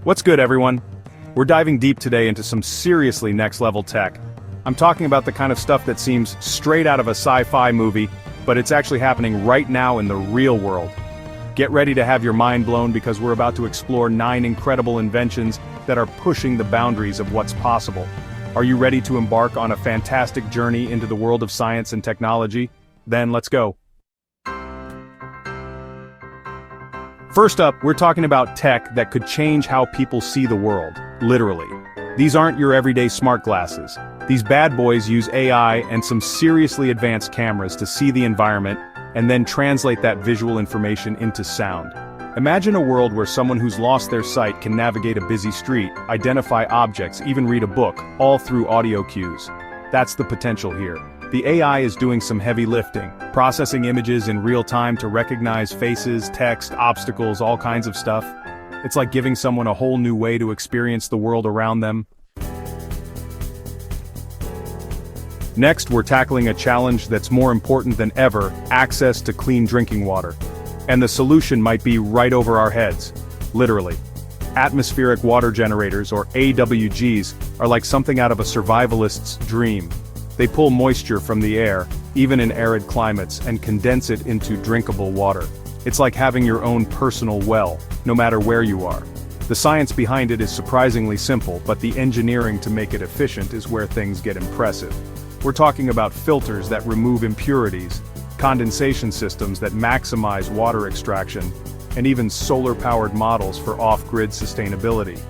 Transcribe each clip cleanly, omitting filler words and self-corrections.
What's good, everyone? We're diving deep today into some seriously next-level tech. I'm talking about the kind of stuff that seems straight out of a sci-fi movie, but it's actually happening right now in the real world. Get ready to have your mind blown because we're about to explore 9 incredible inventions that are pushing the boundaries of what's possible. Are you ready to embark on a fantastic journey into the world of science and technology? Then let's go. First up, we're talking about tech that could change how people see the world, literally. These aren't your everyday smart glasses. These bad boys use AI and some seriously advanced cameras to see the environment and then translate that visual information into sound. Imagine a world where someone who's lost their sight can navigate a busy street, identify objects, even read a book, all through audio cues. That's the potential here. The AI is doing some heavy lifting, processing images in real time to recognize faces, text, obstacles, all kinds of stuff. It's like giving someone a whole new way to experience the world around them. Next, we're tackling a challenge that's more important than ever: access to clean drinking water. And the solution might be right over our heads. Literally. Atmospheric water generators, or AWGs, are like something out of a survivalist's dream. They pull moisture from the air, even in arid climates, and condense it into drinkable water. It's like having your own personal well, no matter where you are. The science behind it is surprisingly simple, but the engineering to make it efficient is where things get impressive. We're talking about filters that remove impurities, condensation systems that maximize water extraction, and even solar-powered models for off-grid sustainability.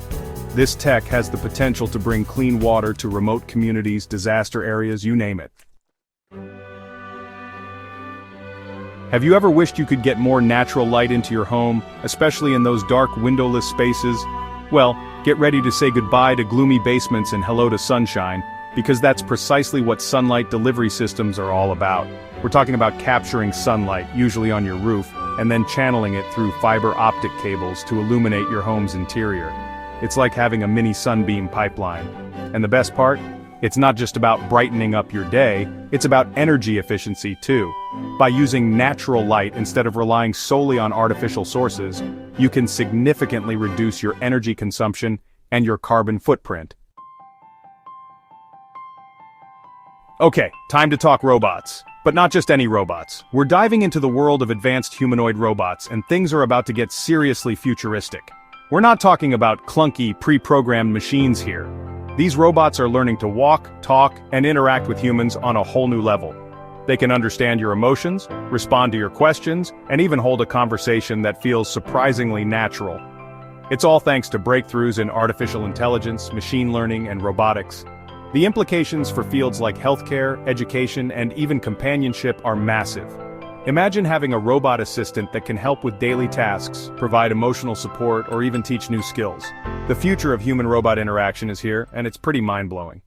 This tech has the potential to bring clean water to remote communities, disaster areas, you name it. Have you ever wished you could get more natural light into your home, especially in those dark, windowless spaces? Well, get ready to say goodbye to gloomy basements and hello to sunshine, because that's precisely what sunlight delivery systems are all about. We're talking about capturing sunlight, usually on your roof, and then channeling it through fiber optic cables to illuminate your home's interior. It's like having a mini sunbeam pipeline. And the best part? It's not just about brightening up your day, it's about energy efficiency too. By using natural light instead of relying solely on artificial sources, you can significantly reduce your energy consumption and your carbon footprint. Okay, time to talk robots. But not just any robots. We're diving into the world of advanced humanoid robots, and things are about to get seriously futuristic. We're not talking about clunky, pre-programmed machines here. These robots are learning to walk, talk, and interact with humans on a whole new level. They can understand your emotions, respond to your questions, and even hold a conversation that feels surprisingly natural. It's all thanks to breakthroughs in artificial intelligence, machine learning, and robotics. The implications for fields like healthcare, education, and even companionship are massive. Imagine having a robot assistant that can help with daily tasks, provide emotional support, or even teach new skills. The future of human-robot interaction is here, and it's pretty mind-blowing.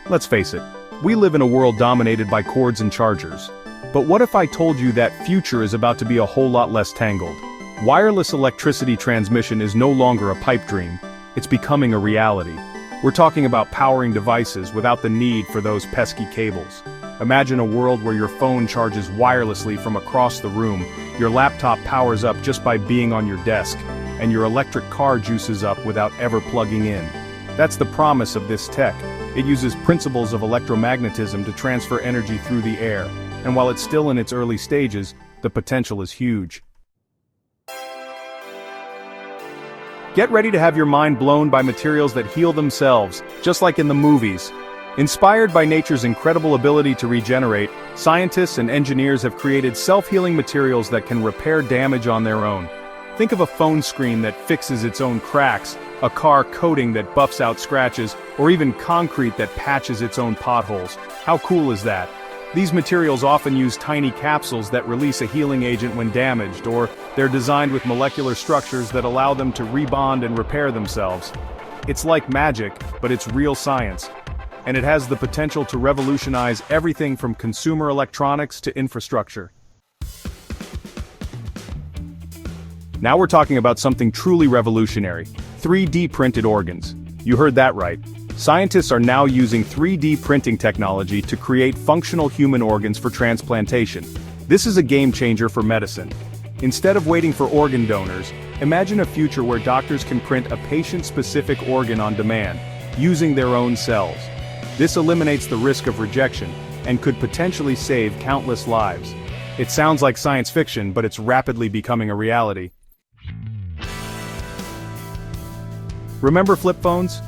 Let's face it, we live in a world dominated by cords and chargers. But what if I told you that future is about to be a whole lot less tangled? Wireless electricity transmission is no longer a pipe dream, it's becoming a reality. We're talking about powering devices without the need for those pesky cables. Imagine a world where your phone charges wirelessly from across the room, your laptop powers up just by being on your desk, and your electric car juices up without ever plugging in. That's the promise of this tech. It uses principles of electromagnetism to transfer energy through the air, and while it's still in its early stages, the potential is huge. Get ready to have your mind blown by materials that heal themselves, just like in the movies. Inspired by nature's incredible ability to regenerate, scientists and engineers have created self-healing materials that can repair damage on their own. Think of a phone screen that fixes its own cracks, a car coating that buffs out scratches, or even concrete that patches its own potholes. How cool is that? These materials often use tiny capsules that release a healing agent when damaged, or they're designed with molecular structures that allow them to rebond and repair themselves. It's like magic, but it's real science. And it has the potential to revolutionize everything from consumer electronics to infrastructure. Now we're talking about something truly revolutionary: 3D printed organs. You heard that right. Scientists are now using 3D printing technology to create functional human organs for transplantation. This is a game changer for medicine. Instead of waiting for organ donors, imagine a future where doctors can print a patient-specific organ on demand, using their own cells. This eliminates the risk of rejection, and could potentially save countless lives. It sounds like science fiction, but it's rapidly becoming a reality. Remember flip phones?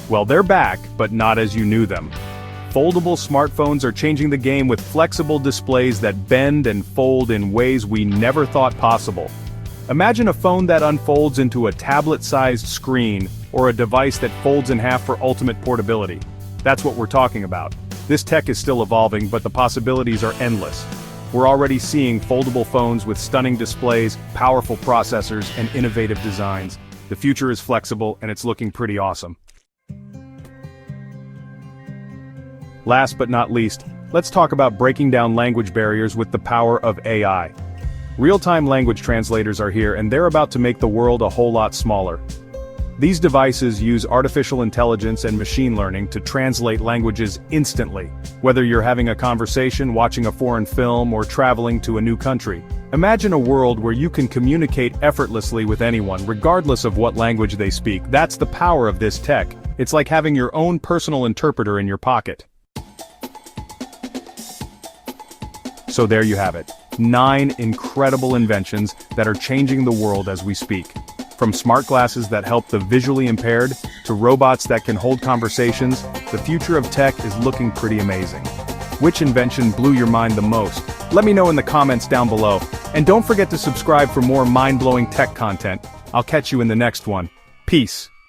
Well, they're back, but not as you knew them. Foldable smartphones are changing the game with flexible displays that bend and fold in ways we never thought possible. Imagine a phone that unfolds into a tablet-sized screen, or a device that folds in half for ultimate portability. That's what we're talking about. This tech is still evolving, but the possibilities are endless. We're already seeing foldable phones with stunning displays, powerful processors, and innovative designs. The future is flexible, and it's looking pretty awesome. Last but not least, let's talk about breaking down language barriers with the power of AI. Real-time language translators are here, and they're about to make the world a whole lot smaller. These devices use artificial intelligence and machine learning to translate languages instantly, whether you're having a conversation, watching a foreign film, or traveling to a new country. Imagine a world where you can communicate effortlessly with anyone, regardless of what language they speak. That's the power of this tech. It's like having your own personal interpreter in your pocket. So there you have it. 9 incredible inventions that are changing the world as we speak. From smart glasses that help the visually impaired, to robots that can hold conversations, the future of tech is looking pretty amazing. Which invention blew your mind the most? Let me know in the comments down below. And don't forget to subscribe for more mind-blowing tech content. I'll catch you in the next one. Peace.